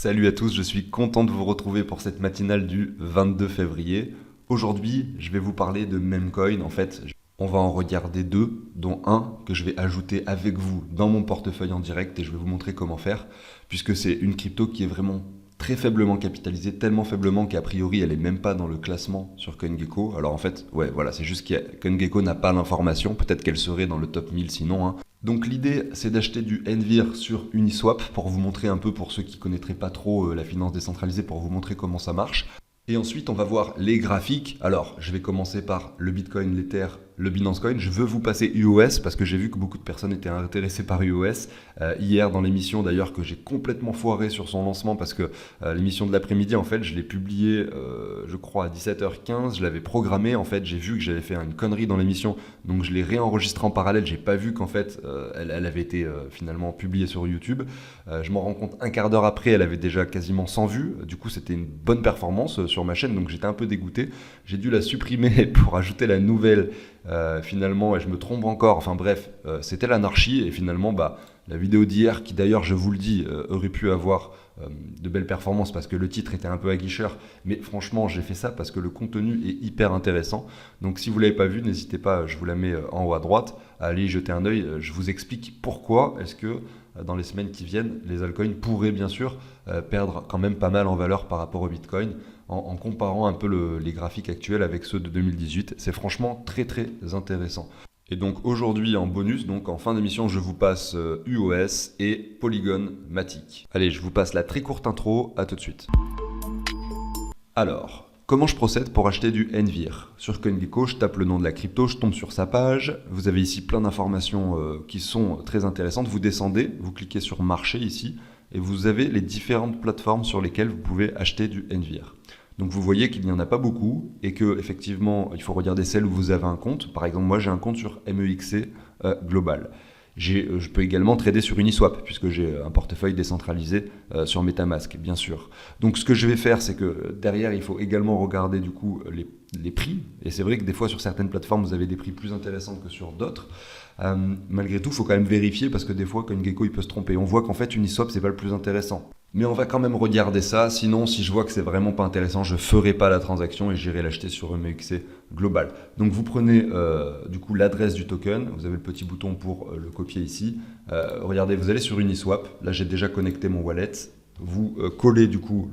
Salut à tous, je suis content de vous retrouver pour cette matinale du 22 février. Aujourd'hui, je vais vous parler de Memcoin. En fait, on va en regarder deux, dont un que je vais ajouter avec vous dans mon portefeuille en direct et je vais vous montrer comment faire, puisque c'est une crypto qui est vraiment très faiblement capitalisée, tellement faiblement qu'a priori elle est même pas dans le classement sur CoinGecko. Alors en fait, ouais, voilà, c'est juste que CoinGecko n'a pas l'information, peut-être qu'elle serait dans le top 1000 sinon, hein. Donc l'idée, c'est d'acheter du NVIR sur Uniswap pour vous montrer un peu, pour ceux qui ne connaîtraient pas trop la finance décentralisée, pour vous montrer comment ça marche. Et ensuite, on va voir les graphiques. Alors, je vais commencer par le Bitcoin, l'Ether, le Binance Coin. Je veux vous passer UOS parce que j'ai vu que beaucoup de personnes étaient intéressées par UOS. Hier, dans l'émission d'ailleurs, que j'ai complètement foiré sur son lancement parce que l'émission de l'après-midi, en fait, je l'ai publiée, je crois, à 17h15. Je l'avais programmée. En fait, j'ai vu que j'avais fait une connerie dans l'émission. Donc, je l'ai réenregistrée en parallèle. J'ai pas vu qu'en fait, elle avait été finalement publiée sur YouTube. Je m'en rends compte un quart d'heure après, elle avait déjà quasiment 100 vues. Du coup, c'était une bonne performance sur ma chaîne, donc j'étais un peu dégoûté. J'ai dû la supprimer pour ajouter la nouvelle finalement, et je me trompe encore. Enfin bref, c'était l'anarchie, et finalement, la vidéo d'hier, qui d'ailleurs, je vous le dis, aurait pu avoir de belles performances parce que le titre était un peu aguicheur, mais franchement, j'ai fait ça parce que le contenu est hyper intéressant. Donc si vous ne l'avez pas vu, n'hésitez pas, je vous la mets en haut à droite, à aller y jeter un œil. Je vous explique pourquoi est-ce que dans les semaines qui viennent, les altcoins pourraient bien sûr perdre quand même pas mal en valeur par rapport au Bitcoin en comparant un peu les graphiques actuels avec ceux de 2018. C'est franchement très très intéressant. Et donc aujourd'hui en bonus, donc en fin d'émission, je vous passe UOS et Polygon Matic. Allez, je vous passe la très courte intro, à tout de suite. Alors, comment je procède pour acheter du NVIR? Sur CoinGecko, je tape le nom de la crypto, je tombe sur sa page. Vous avez ici plein d'informations qui sont très intéressantes. Vous descendez, vous cliquez sur marché ici, et vous avez les différentes plateformes sur lesquelles vous pouvez acheter du NVIR. Donc vous voyez qu'il n'y en a pas beaucoup et que effectivement il faut regarder celles où vous avez un compte. Par exemple, moi j'ai un compte sur MEXC Global. Je peux également trader sur Uniswap puisque j'ai un portefeuille décentralisé sur MetaMask, bien sûr. Donc ce que je vais faire, c'est que derrière, il faut également regarder du coup les prix. Et c'est vrai que des fois sur certaines plateformes, vous avez des prix plus intéressants que sur d'autres. Malgré tout, il faut quand même vérifier parce que des fois, CoinGecko, il peut se tromper. On voit qu'en fait, Uniswap, c'est pas le plus intéressant. Mais on va quand même regarder ça. Sinon, si je vois que c'est vraiment pas intéressant, je ferai pas la transaction et j'irai l'acheter sur MEXC Global. Donc vous prenez du coup l'adresse du token. Vous avez le petit bouton pour le copier ici. Regardez, vous allez sur Uniswap. Là, j'ai déjà connecté mon wallet. Vous collez du coup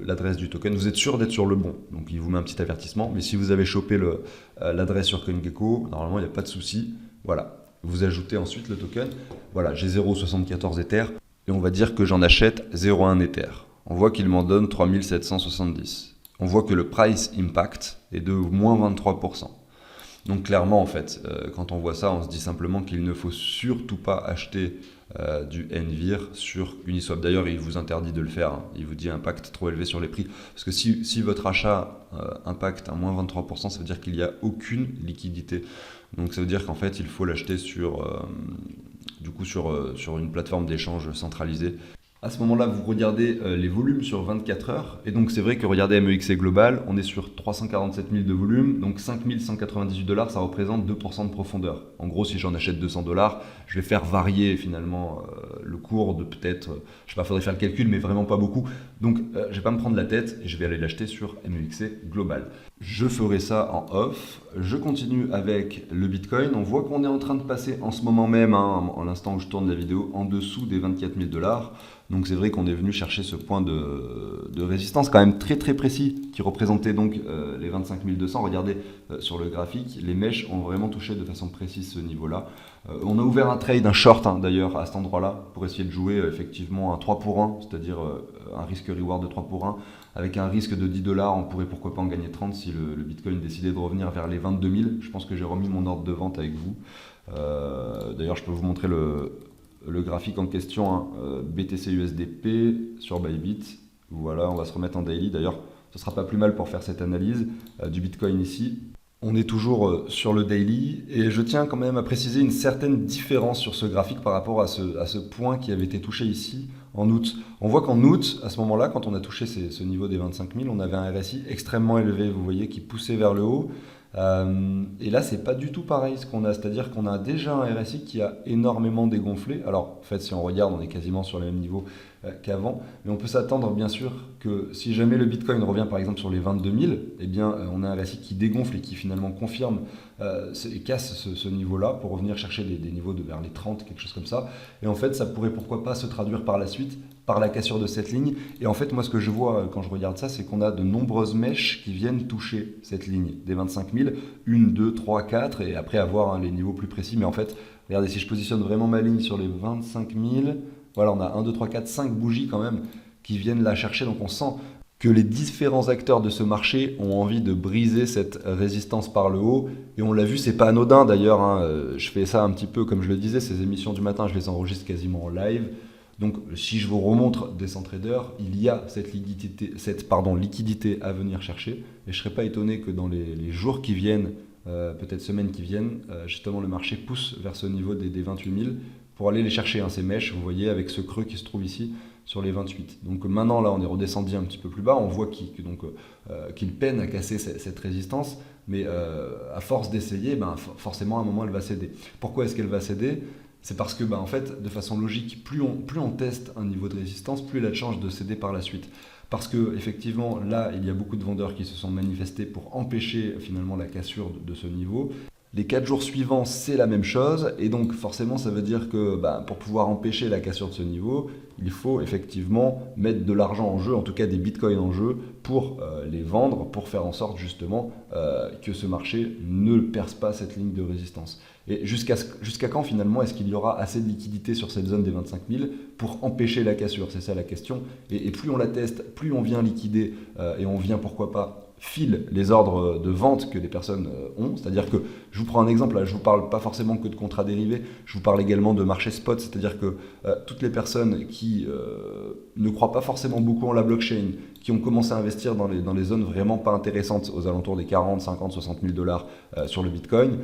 l'adresse du token. Vous êtes sûr d'être sur le bon. Donc il vous met un petit avertissement. Mais si vous avez chopé l'adresse sur CoinGecko, normalement il n'y a pas de souci. Voilà. Vous ajoutez ensuite le token. Voilà, j'ai 0,74 Ether. Et on va dire que j'en achète 0,1 Ether. On voit qu'il m'en donne 3770. On voit que le price impact est de moins 23%. Donc clairement, en fait, quand on voit ça, on se dit simplement qu'il ne faut surtout pas acheter du NVIR sur Uniswap. D'ailleurs, il vous interdit de le faire. Hein. Il vous dit impact trop élevé sur les prix. Parce que si votre achat impacte à moins 23%, ça veut dire qu'il n'y a aucune liquidité. Donc ça veut dire qu'en fait, il faut l'acheter sur une plateforme d'échange centralisée. À ce moment-là, vous regardez les volumes sur 24 heures. Et donc, c'est vrai que regardez MEXC Global, on est sur 347 000 de volume. Donc, 5 198 $, ça représente 2% de profondeur. En gros, si j'en achète 200 $, je vais faire varier finalement le cours de peut-être, je sais pas, faudrait faire le calcul, mais vraiment pas beaucoup. Donc, je vais pas me prendre la tête et je vais aller l'acheter sur MEXC Global. Je ferai ça en off. Je continue avec le Bitcoin. On voit qu'on est en train de passer en ce moment même, à l'instant où je tourne la vidéo, en dessous des 24 000 $. Donc c'est vrai qu'on est venu chercher ce point de résistance quand même très très précis qui représentait donc les 25 200. Regardez sur le graphique, les mèches ont vraiment touché de façon précise ce niveau-là. On a ouvert un trade, un short d'ailleurs à cet endroit-là pour essayer de jouer effectivement un 3 pour 1, c'est-à-dire un risque-reward de 3 pour 1. Avec un risque de 10 $, on pourrait pourquoi pas en gagner 30 si le Bitcoin décidait de revenir vers les 22 000. Je pense que j'ai remis mon ordre de vente avec vous. D'ailleurs, je peux vous montrer le graphique en question, hein, BTC USDP sur Bybit. Voilà, on va se remettre en daily. D'ailleurs, ce ne sera pas plus mal pour faire cette analyse du Bitcoin ici. On est toujours sur le daily et je tiens quand même à préciser une certaine différence sur ce graphique par rapport à ce point qui avait été touché ici en août. On voit qu'en août, à ce moment-là, quand on a touché ce niveau des 25 000, on avait un RSI extrêmement élevé, vous voyez, qui poussait vers le haut. Et là, c'est pas du tout pareil ce qu'on a, c'est-à-dire qu'on a déjà un RSI qui a énormément dégonflé. Alors, en fait, si on regarde, on est quasiment sur les mêmes niveaux qu'avant, mais on peut s'attendre bien sûr que si jamais le Bitcoin revient par exemple sur les 22 000, eh bien, on a un RSI qui dégonfle et qui finalement confirme et casse ce niveau-là pour revenir chercher des niveaux de vers les 30, quelque chose comme ça. Et en fait, ça pourrait pourquoi pas se traduire par la suite par la cassure de cette ligne. Et en fait, moi, ce que je vois quand je regarde ça, c'est qu'on a de nombreuses mèches qui viennent toucher cette ligne des 25 000, 1, 2, 3, 4, et après avoir les niveaux plus précis. Mais en fait, regardez, si je positionne vraiment ma ligne sur les 25 000, voilà, on a 1, 2, 3, 4, 5 bougies quand même qui viennent la chercher. Donc on sent que les différents acteurs de ce marché ont envie de briser cette résistance par le haut. Et on l'a vu, c'est pas anodin d'ailleurs, hein. Je fais ça un petit peu, comme je le disais, ces émissions du matin, je les enregistre quasiment en live. Donc, si je vous remontre Descent Trader, il y a cette liquidité à venir chercher. Et je ne serais pas étonné que dans les jours qui viennent, peut-être semaines qui viennent, justement le marché pousse vers ce niveau des 28 000 pour aller les chercher, hein, ces mèches, vous voyez, avec ce creux qui se trouve ici sur les 28. Donc maintenant, là, on est redescendu un petit peu plus bas. On voit qu'il peine à casser cette résistance. Mais à force d'essayer, forcément, à un moment, elle va céder. Pourquoi est-ce qu'elle va céder ? C'est parce que, en fait, de façon logique, plus on teste un niveau de résistance, plus il a de chances de céder par la suite. Parce que, effectivement, là, il y a beaucoup de vendeurs qui se sont manifestés pour empêcher finalement la cassure de ce niveau. Les 4 jours suivants, c'est la même chose. Et donc, forcément, ça veut dire que pour pouvoir empêcher la cassure de ce niveau, il faut effectivement mettre de l'argent en jeu, en tout cas des bitcoins en jeu, pour les vendre, pour faire en sorte justement que ce marché ne perce pas cette ligne de résistance. Et jusqu'à quand finalement est-ce qu'il y aura assez de liquidité sur cette zone des 25 000 pour empêcher la cassure? C'est ça la question. Et plus on la teste, plus on vient liquider et on vient pourquoi pas file les ordres de vente que les personnes ont. C'est-à-dire que, je vous prends un exemple, là, je ne vous parle pas forcément que de contrats dérivés, je vous parle également de marché spot, c'est-à-dire que toutes les personnes qui ne croient pas forcément beaucoup en la blockchain, qui ont commencé à investir dans les zones vraiment pas intéressantes, aux alentours des 40, 50, 60 000 dollars sur le Bitcoin,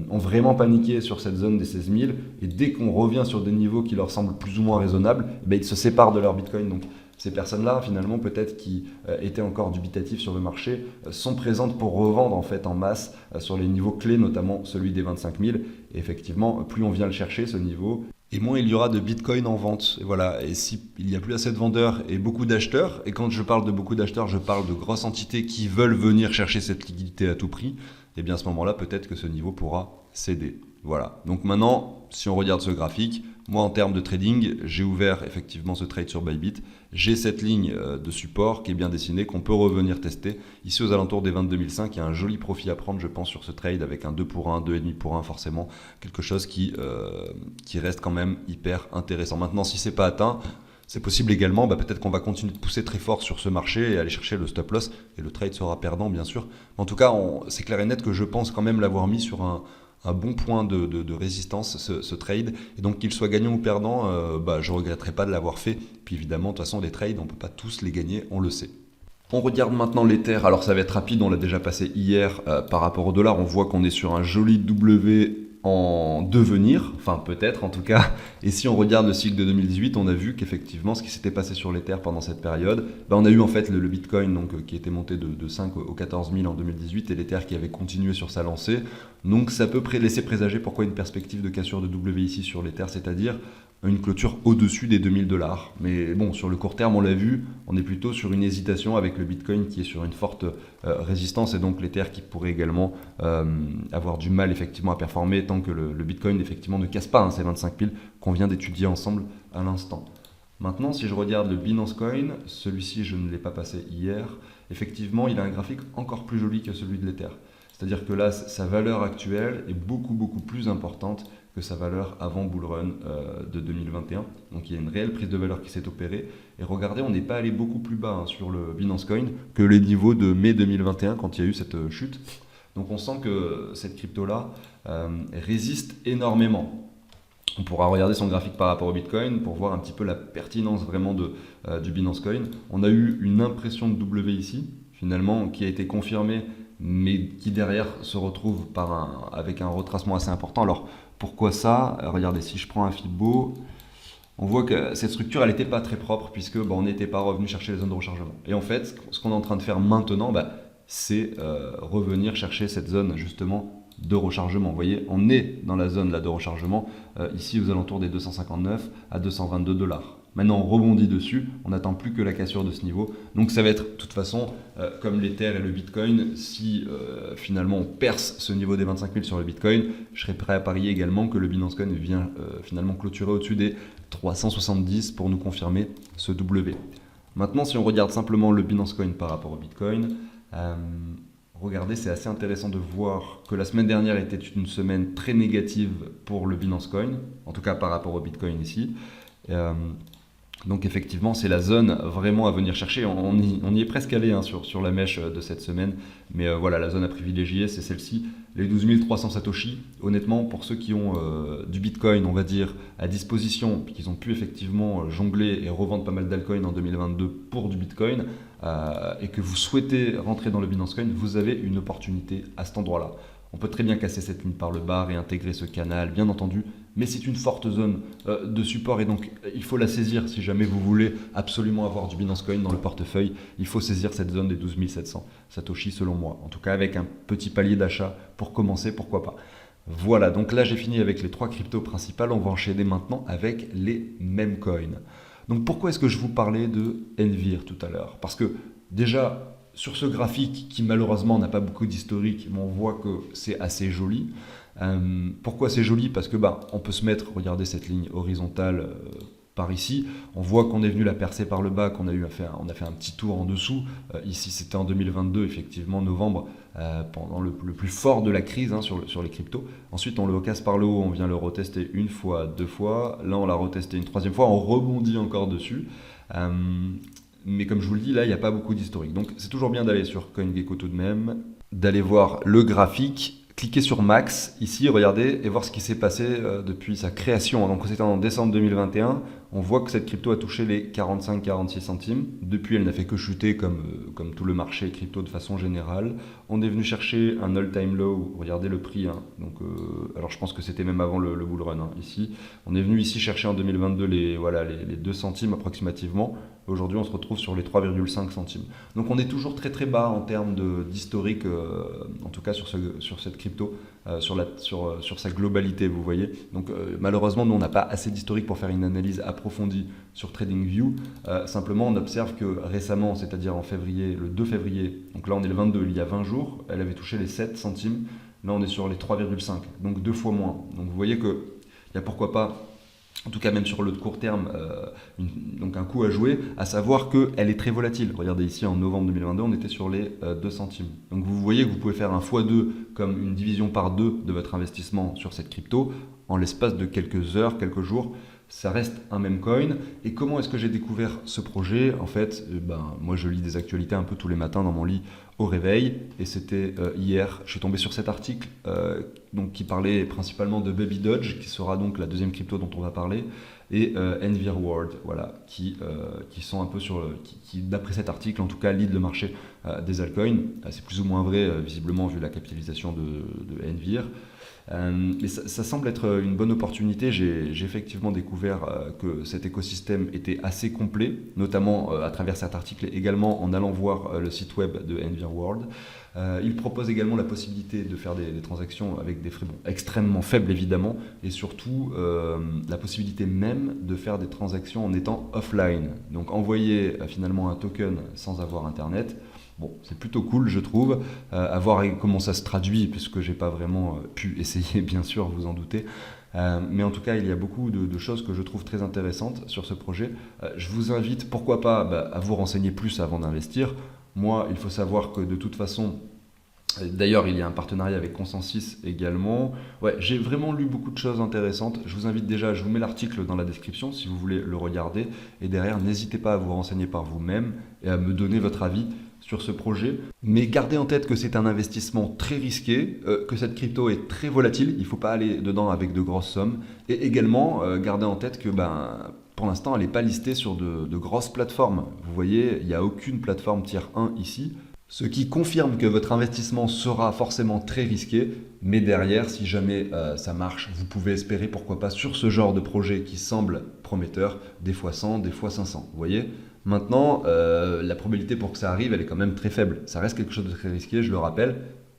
ont vraiment paniqué sur cette zone des 16 000, et dès qu'on revient sur des niveaux qui leur semblent plus ou moins raisonnables, ils se séparent de leur Bitcoin. Donc, ces personnes-là, finalement, peut-être qui étaient encore dubitatives sur le marché, sont présentes pour revendre en fait en masse sur les niveaux clés, notamment celui des 25 000. Et effectivement, plus on vient le chercher, ce niveau, et moins il y aura de Bitcoin en vente. Et voilà. Et s'il n'y a plus assez de vendeurs et beaucoup d'acheteurs, et quand je parle de beaucoup d'acheteurs, je parle de grosses entités qui veulent venir chercher cette liquidité à tout prix, et bien à ce moment-là, peut-être que ce niveau pourra céder. Voilà. Donc maintenant, si on regarde ce graphique, moi en termes de trading, j'ai ouvert effectivement ce trade sur Bybit. J'ai cette ligne de support qui est bien dessinée, qu'on peut revenir tester. Ici aux alentours des 22 500, il y a un joli profit à prendre je pense sur ce trade avec un 2 pour 1, 2,5 pour 1 forcément. Quelque chose qui reste quand même hyper intéressant. Maintenant si ce n'est pas atteint, c'est possible également, peut-être qu'on va continuer de pousser très fort sur ce marché et aller chercher le stop loss. Et le trade sera perdant bien sûr. En tout cas, c'est clair et net que je pense quand même l'avoir mis sur un bon point de résistance, ce trade. Et donc qu'il soit gagnant ou perdant, je ne regretterai pas de l'avoir fait. Puis évidemment, de toute façon, des trades, on ne peut pas tous les gagner, on le sait. On regarde maintenant l'Ether. Alors ça va être rapide, on l'a déjà passé hier par rapport au dollar. On voit qu'on est sur un joli W en devenir, enfin peut-être en tout cas. Et si on regarde le cycle de 2018, on a vu qu'effectivement ce qui s'était passé sur l'Ether pendant cette période, on a eu en fait le Bitcoin qui était monté de 5 aux 14 000 en 2018 et l'Ether qui avait continué sur sa lancée. Donc ça peut laisser présager pourquoi une perspective de cassure de W ici sur l'Ether, c'est-à-dire une clôture au-dessus des 2000 $. Mais bon, sur le court terme, on l'a vu, on est plutôt sur une hésitation avec le Bitcoin qui est sur une forte résistance et donc l'Ether qui pourrait également avoir du mal effectivement à performer tant que le Bitcoin effectivement ne casse pas ces 25 000 qu'on vient d'étudier ensemble à l'instant. Maintenant, si je regarde le Binance Coin, celui-ci je ne l'ai pas passé hier, effectivement il a un graphique encore plus joli que celui de l'Ether. C'est-à-dire que là, sa valeur actuelle est beaucoup plus importante que sa valeur avant Bull Run de 2021. Donc il y a une réelle prise de valeur qui s'est opérée. Et regardez, on n'est pas allé beaucoup plus bas sur le Binance Coin que les niveaux de mai 2021 quand il y a eu cette chute. Donc on sent que cette crypto-là résiste énormément. On pourra regarder son graphique par rapport au Bitcoin pour voir un petit peu la pertinence vraiment du Binance Coin. On a eu une impression de W ici, finalement, qui a été confirmée, mais qui derrière se retrouve avec un retracement assez important. Alors pourquoi ça? Regardez, si je prends un Fibo, on voit que cette structure elle n'était pas très propre puisque on n'était pas revenu chercher les zones de rechargement. Et en fait, ce qu'on est en train de faire maintenant, c'est revenir chercher cette zone justement de rechargement. Vous voyez, on est dans la zone là, de rechargement, ici aux alentours des 259 à 222 $. Maintenant, on rebondit dessus, on n'attend plus que la cassure de ce niveau. Donc ça va être, de toute façon, comme l'Ether et le Bitcoin, si finalement on perce ce niveau des 25 000 sur le Bitcoin, je serais prêt à parier également que le Binance Coin vient finalement clôturer au-dessus des 370 pour nous confirmer ce W. Maintenant, si on regarde simplement le Binance Coin par rapport au Bitcoin, regardez, c'est assez intéressant de voir que la semaine dernière était une semaine très négative pour le Binance Coin, en tout cas par rapport au Bitcoin ici. Donc effectivement, c'est la zone vraiment à venir chercher. On y est presque allé sur la mèche de cette semaine. Mais voilà, la zone à privilégier, c'est celle-ci. Les 12 300 Satoshi, honnêtement, pour ceux qui ont du Bitcoin, on va dire, à disposition, puis qu'ils ont pu effectivement jongler et revendre pas mal d'altcoins en 2022 pour du Bitcoin, et que vous souhaitez rentrer dans le Binance Coin, vous avez une opportunité à cet endroit-là. On peut très bien casser cette ligne par le bas, réintégrer ce canal, bien entendu, mais c'est une forte zone de support et donc il faut la saisir si jamais vous voulez absolument avoir du Binance Coin dans le portefeuille. Il faut saisir cette zone des 12 700 Satoshi selon moi, en tout cas avec un petit palier d'achat pour commencer, pourquoi pas. Voilà, donc là j'ai fini avec les 3 cryptos principales, on va enchaîner maintenant avec les meme coins. Donc pourquoi est-ce que je vous parlais de Envir tout à l'heure? Parce que déjà, sur ce graphique qui malheureusement n'a pas beaucoup d'historique, mais on voit que c'est assez joli. Pourquoi c'est joli? Parce que on peut se mettre, regardez cette ligne horizontale par ici, on voit qu'on est venu la percer par le bas, qu'on a fait un petit tour en dessous. Ici c'était en 2022, effectivement novembre, pendant le plus fort de la crise sur les cryptos. Ensuite on le casse par le haut, on vient le retester une fois, 2 fois, là on l'a retesté une 3e fois, on rebondit encore dessus. Mais comme je vous le dis, là, il n'y a pas beaucoup d'historique. Donc, c'est toujours bien d'aller sur CoinGecko tout de même, d'aller voir le graphique, cliquer sur Max, ici, regardez, et voir ce qui s'est passé depuis sa création. Donc, c'était en décembre 2021. On voit que cette crypto a touché les 45-46 centimes. Depuis, elle n'a fait que chuter comme tout le marché crypto de façon générale. On est venu chercher un all-time low. Regardez le prix. Donc, alors, je pense que c'était même avant le bull run. Ici, on est venu ici chercher en 2022 les 2 centimes approximativement. Aujourd'hui, on se retrouve sur les 3,5 centimes. Donc, on est toujours très très bas en termes d'historique, en tout cas sur cette crypto, sur sa globalité, vous voyez. Donc, malheureusement, nous, on n'a pas assez d'historique pour faire une analyse approfondie sur TradingView. Simplement, on observe que récemment, c'est-à-dire en février, le 2 février, donc là, on est le 22, il y a 20 jours, elle avait touché les 7 centimes. Là, on est sur les 3,5, donc 2 fois moins. Donc, vous voyez qu'il y a pourquoi pas, en tout cas même sur le court terme, donc un coup à jouer, à savoir qu'elle est très volatile. Regardez ici, en novembre 2022, on était sur les 2 centimes. Donc vous voyez que vous pouvez faire un x2 comme une division par 2 de votre investissement sur cette crypto en l'espace de quelques heures, quelques jours. Ça reste un meme coin. Et comment est-ce que j'ai découvert ce projet? En fait, moi je lis des actualités un peu tous les matins dans mon lit au réveil. Et c'était hier, je suis tombé sur cet article donc, qui parlait principalement de Baby Doge, qui sera donc la deuxième crypto dont on va parler, et Envir World, voilà, qui sont un peu qui d'après cet article, en tout cas, lead le marché des altcoins. C'est plus ou moins vrai, visiblement, vu la capitalisation de Envir. Mais ça semble être une bonne opportunité. J'ai effectivement découvert que cet écosystème était assez complet, notamment à travers cet article et également en allant voir le site web de Envir World. Il propose également la possibilité de faire des transactions avec des frais extrêmement faibles évidemment, et surtout la possibilité même de faire des transactions en étant offline. Donc envoyer finalement un token sans avoir internet. Bon, c'est plutôt cool, je trouve, à voir comment ça se traduit, puisque j'ai pas vraiment pu essayer, bien sûr, vous en doutez. Mais en tout cas, il y a beaucoup de choses que je trouve très intéressantes sur ce projet. Je vous invite, pourquoi pas, à vous renseigner plus avant d'investir. Moi, il faut savoir que de toute façon, d'ailleurs, il y a un partenariat avec Consensus également. Ouais, j'ai vraiment lu beaucoup de choses intéressantes. Je vous invite déjà, je vous mets l'article dans la description si vous voulez le regarder. Et derrière, n'hésitez pas à vous renseigner par vous-même et à me donner votre avis sur ce projet. Mais gardez en tête que c'est un investissement très risqué, que cette crypto est très volatile. Il ne faut pas aller dedans avec de grosses sommes. Et également, gardez en tête que pour l'instant, elle n'est pas listée sur de grosses plateformes. Vous voyez, il n'y a aucune plateforme tier 1 ici. Ce qui confirme que votre investissement sera forcément très risqué, mais derrière, si jamais ça marche, vous pouvez espérer, pourquoi pas, sur ce genre de projet qui semble prometteur, des fois 100, des fois 500. Vous voyez? Maintenant, la probabilité pour que ça arrive, elle est quand même très faible. Ça reste quelque chose de très risqué, je le rappelle,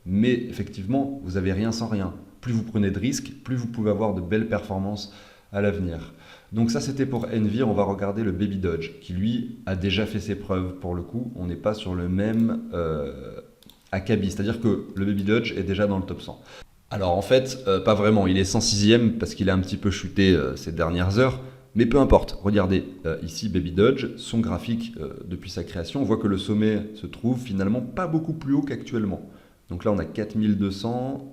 mais effectivement, vous n'avez rien sans rien. Plus vous prenez de risques, plus vous pouvez avoir de belles performances à l'avenir. Donc ça, c'était pour Envir. On va regarder le Baby Dodge, qui lui a déjà fait ses preuves. Pour le coup, on n'est pas sur le même acabit. C'est-à-dire que le Baby Dodge est déjà dans le top 100. Alors en fait, pas vraiment. Il est 106e parce qu'il a un petit peu chuté ces dernières heures. Mais peu importe. Regardez ici Baby Dodge, son graphique depuis sa création. On voit que le sommet se trouve finalement pas beaucoup plus haut qu'actuellement. Donc là, on a 4200.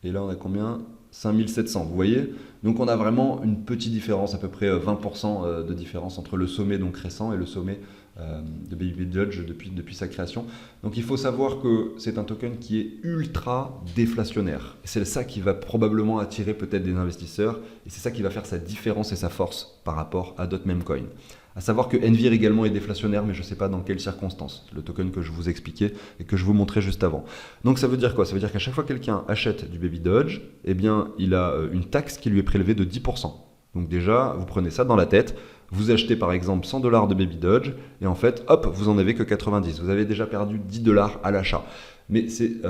Et là, on a combien? 5700, vous voyez? Donc on a vraiment une petite différence, à peu près 20% de différence entre le sommet donc récent et le sommet de Baby Dodge depuis sa création. Donc il faut savoir que c'est un token qui est ultra déflationnaire. C'est ça qui va probablement attirer peut-être des investisseurs et c'est ça qui va faire sa différence et sa force par rapport à d'autres meme coins. À savoir que Envir également est déflationnaire, mais je ne sais pas dans quelles circonstances. Le token que je vous expliquais et que je vous montrais juste avant. Donc ça veut dire quoi? Ça veut dire qu'à chaque fois que quelqu'un achète du Baby Dodge, eh bien, il a une taxe qui lui est prélevée de 10%. Donc déjà, vous prenez ça dans la tête. Vous achetez par exemple 100 $ de Baby Dodge et en fait, hop, vous en avez que 90. Vous avez déjà perdu 10 $ à l'achat. Mais c'est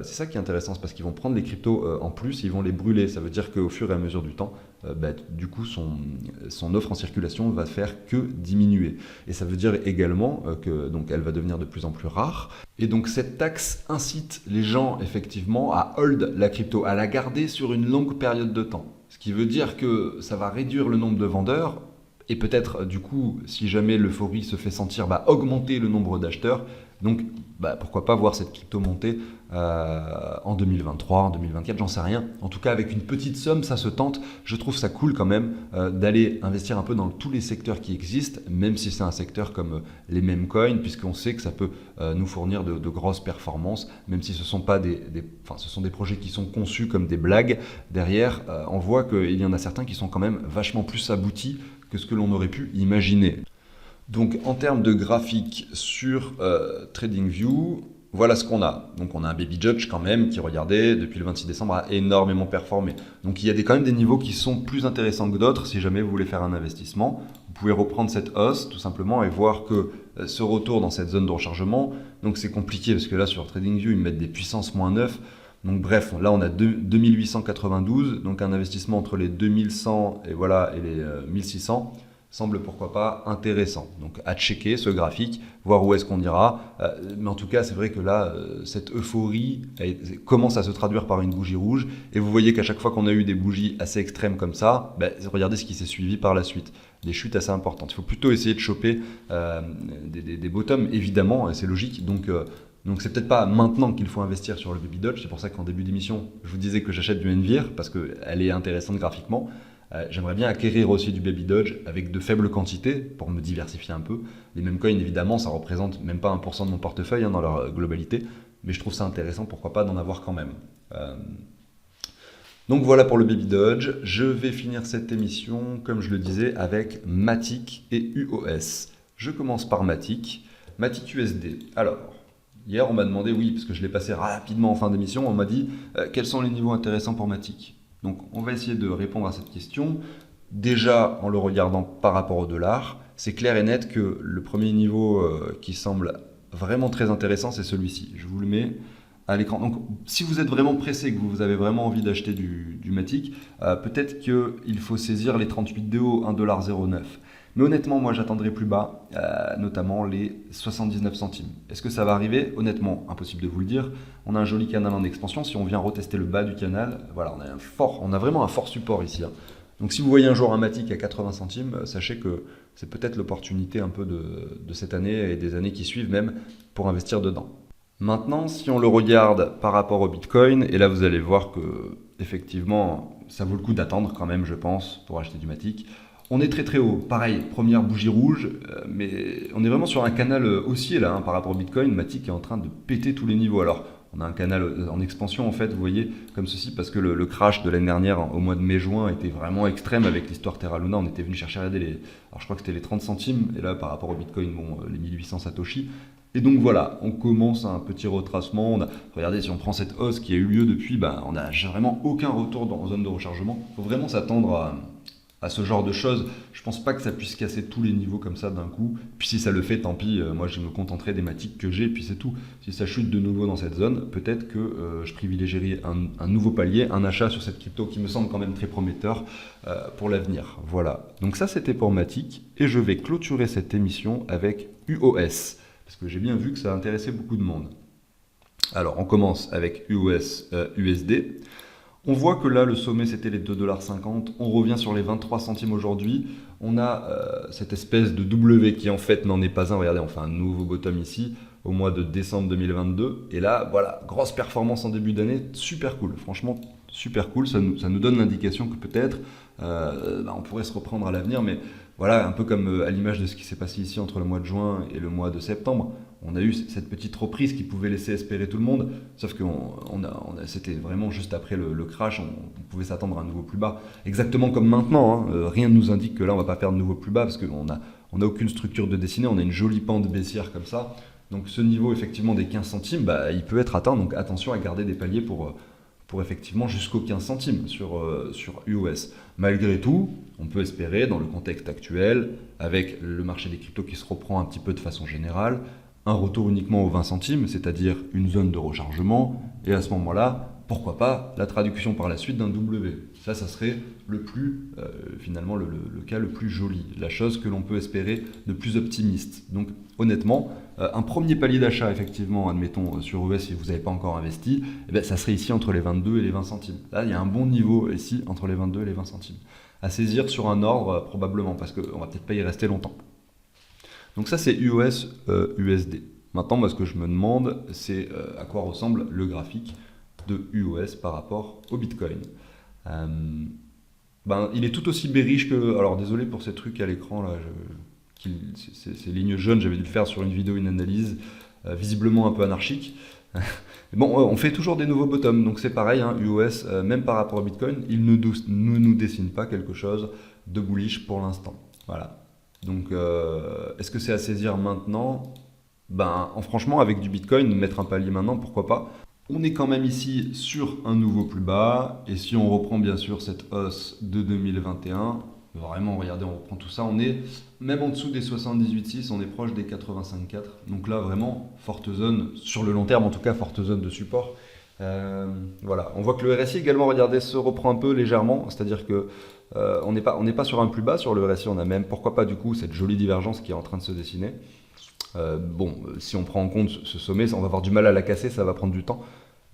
ça qui est intéressant, c'est parce qu'ils vont prendre les cryptos en plus, ils vont les brûler. Ça veut dire qu'au fur et à mesure du temps, du coup, son offre en circulation va faire que diminuer. Et ça veut dire également que donc elle va devenir de plus en plus rare. Et donc cette taxe incite les gens effectivement à hold la crypto, à la garder sur une longue période de temps. Ce qui veut dire que ça va réduire le nombre de vendeurs. Et peut-être, du coup, si jamais l'euphorie se fait sentir, augmenter le nombre d'acheteurs. Donc, pourquoi pas voir cette crypto monter en 2023, en 2024, j'en sais rien. En tout cas, avec une petite somme, ça se tente. Je trouve ça cool quand même d'aller investir un peu dans tous les secteurs qui existent, même si c'est un secteur comme les meme coins, puisqu'on sait que ça peut nous fournir de grosses performances, même si ce sont pas ce sont des projets qui sont conçus comme des blagues. Derrière, on voit qu'il y en a certains qui sont quand même vachement plus aboutis que ce que l'on aurait pu imaginer. Donc en termes de graphique sur TradingView, voilà ce qu'on a. Donc on a un Baby Dodge quand même qui, regardez, depuis le 26 décembre a énormément performé. Donc il y a quand même des niveaux qui sont plus intéressants que d'autres si jamais vous voulez faire un investissement. Vous pouvez reprendre cette hausse tout simplement et voir que ce retour dans cette zone de rechargement, donc c'est compliqué parce que là sur TradingView ils mettent des puissances -9. Donc bref, là on a 2892, donc un investissement entre les 2100 et les 1600 semble pourquoi pas intéressant. Donc à checker ce graphique, voir où est-ce qu'on ira. Mais en tout cas, c'est vrai que là, cette euphorie commence à se traduire par une bougie rouge. Et vous voyez qu'à chaque fois qu'on a eu des bougies assez extrêmes comme ça, regardez ce qui s'est suivi par la suite. Des chutes assez importantes. Il faut plutôt essayer de choper des bottoms, évidemment, c'est logique. Donc c'est peut-être pas maintenant qu'il faut investir sur le Baby Dodge. C'est pour ça qu'en début d'émission, je vous disais que j'achète du Envir parce qu'elle est intéressante graphiquement. J'aimerais bien acquérir aussi du Baby Dodge avec de faibles quantités pour me diversifier un peu. Les meme coins, évidemment, ça représente même pas 1% de mon portefeuille dans leur globalité, mais je trouve ça intéressant, pourquoi pas d'en avoir quand même. Donc voilà pour le Baby Dodge. Je vais finir cette émission, comme je le disais, avec Matic et UOS. Je commence par Matic. Matic USD. Alors, hier on m'a demandé, oui, parce que je l'ai passé rapidement en fin d'émission, on m'a dit quels sont les niveaux intéressants pour Matic. Donc on va essayer de répondre à cette question. Déjà en le regardant par rapport au dollar, c'est clair et net que le premier niveau qui semble vraiment très intéressant, c'est celui-ci. Je vous le mets à l'écran. Donc si vous êtes vraiment pressé, que vous avez vraiment envie d'acheter du Matic, peut-être qu'il faut saisir les 38 de haut, 1,09 $. Mais honnêtement, moi j'attendrai plus bas, notamment les 79 centimes. Est-ce que ça va arriver? Honnêtement, impossible de vous le dire. On a un joli canal en expansion. Si on vient retester le bas du canal, voilà, on a vraiment un fort support ici. Donc si vous voyez un jour un Matic à 80 centimes, sachez que c'est peut-être l'opportunité un peu de cette année et des années qui suivent même pour investir dedans. Maintenant, si on le regarde par rapport au Bitcoin, et là vous allez voir que effectivement, ça vaut le coup d'attendre quand même, je pense, pour acheter du Matic. On est très très haut, pareil, première bougie rouge, mais on est vraiment sur un canal haussier là, par rapport au Bitcoin. Matic est en train de péter tous les niveaux. Alors, on a un canal en expansion en fait, vous voyez, comme ceci, parce que le crash de l'année dernière, au mois de mai-juin, était vraiment extrême avec l'histoire Terra Luna. On était venu chercher à aider alors je crois que c'était les 30 centimes, et là par rapport au Bitcoin, les 1800 Satoshi. Et donc voilà, on commence un petit retracement. Regardez, si on prend cette hausse qui a eu lieu depuis, on n'a vraiment aucun retour en zone de rechargement. Il faut vraiment s'attendre à à ce genre de choses. Je pense pas que ça puisse casser tous les niveaux comme ça d'un coup. Puis si ça le fait, tant pis, moi je me contenterai des matiques que j'ai, puis c'est tout. Si ça chute de nouveau dans cette zone, peut-être que je privilégierai un nouveau palier, un achat sur cette crypto qui me semble quand même très prometteur pour l'avenir. Voilà, donc ça c'était pour Matic, et je vais clôturer cette émission avec UOS, parce que j'ai bien vu que ça intéressait beaucoup de monde. Alors on commence avec USD. On voit que là, le sommet, c'était les 2,50 $. On revient sur les 23 centimes aujourd'hui. On a cette espèce de W qui, en fait, n'en est pas un. Regardez, on fait un nouveau bottom ici au mois de décembre 2022. Et là, voilà, grosse performance en début d'année. Super cool. Franchement, super cool. Ça nous donne l'indication que peut-être on pourrait se reprendre à l'avenir. Mais voilà, un peu comme à l'image de ce qui s'est passé ici entre le mois de juin et le mois de septembre. On a eu cette petite reprise qui pouvait laisser espérer tout le monde, sauf que c'était vraiment juste après le crash, on pouvait s'attendre à un nouveau plus bas. Exactement comme maintenant, hein, rien ne nous indique que là on va pas faire de nouveau plus bas, parce qu'on a aucune structure de dessinée, on a une jolie pente baissière comme ça. Donc ce niveau effectivement des 15 centimes, il peut être atteint, donc attention à garder des paliers pour effectivement jusqu'aux 15 centimes sur UOS. Malgré tout, on peut espérer, dans le contexte actuel, avec le marché des cryptos qui se reprend un petit peu de façon générale, un retour uniquement aux 20 centimes, c'est-à-dire une zone de rechargement, et à ce moment-là, pourquoi pas la traduction par la suite d'un W. Ça serait finalement le cas le plus joli, la chose que l'on peut espérer de plus optimiste. Donc honnêtement, un premier palier d'achat, effectivement, admettons, sur ES si vous n'avez pas encore investi, ça serait ici entre les 22 et les 20 centimes. Là, il y a un bon niveau ici entre les 22 et les 20 centimes. À saisir sur un ordre, probablement, parce qu'on ne va peut-être pas y rester longtemps. Donc ça, c'est UOS USD. Maintenant, moi, ce que je me demande, c'est à quoi ressemble le graphique de UOS par rapport au Bitcoin. Il est tout aussi bearish que... Alors, désolé pour ces trucs à l'écran, là, ces lignes jaunes, j'avais dû le faire sur une vidéo, une analyse, visiblement un peu anarchique. Bon, on fait toujours des nouveaux bottoms, donc c'est pareil, hein, UOS, même par rapport au Bitcoin, il ne nous dessine pas quelque chose de bullish pour l'instant. Voilà. Donc, est-ce que c'est à saisir maintenant? Franchement, avec du Bitcoin, mettre un palier maintenant, pourquoi pas? On est quand même ici sur un nouveau plus bas. Et si on reprend bien sûr cette hausse de 2021, vraiment, regardez, on reprend tout ça. On est même en dessous des 78,6, on est proche des 85,4. Donc là, vraiment, forte zone, sur le long terme en tout cas, forte zone de support. Voilà, on voit que le RSI également, regardez, se reprend un peu légèrement. C'est-à-dire que on n'est pas sur un plus bas sur le RSI, on a même, pourquoi pas du coup, cette jolie divergence qui est en train de se dessiner. Si on prend en compte ce sommet, on va avoir du mal à la casser, ça va prendre du temps.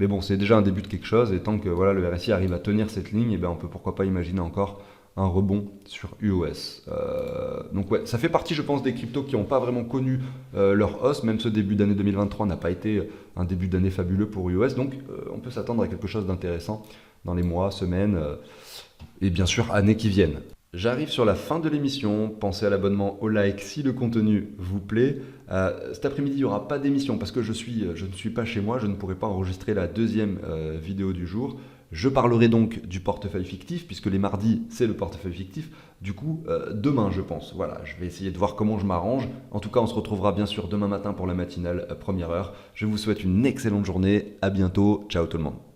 Mais bon, c'est déjà un début de quelque chose, et tant que voilà, le RSI arrive à tenir cette ligne, on peut pourquoi pas imaginer encore un rebond sur UOS. Donc ouais, ça fait partie, je pense, des cryptos qui n'ont pas vraiment connu leur hausse, même ce début d'année 2023 n'a pas été un début d'année fabuleux pour UOS, donc on peut s'attendre à quelque chose d'intéressant dans les mois, semaines, et bien sûr années qui viennent. J'arrive sur la fin de l'émission, pensez à l'abonnement, au like si le contenu vous plaît. Cet après-midi, il n'y aura pas d'émission parce que je ne suis pas chez moi, je ne pourrai pas enregistrer la deuxième vidéo du jour. Je parlerai donc du portefeuille fictif, puisque les mardis, c'est le portefeuille fictif. Du coup, demain, je pense. Voilà, je vais essayer de voir comment je m'arrange. En tout cas, on se retrouvera bien sûr demain matin pour la matinale première heure. Je vous souhaite une excellente journée. À bientôt. Ciao tout le monde.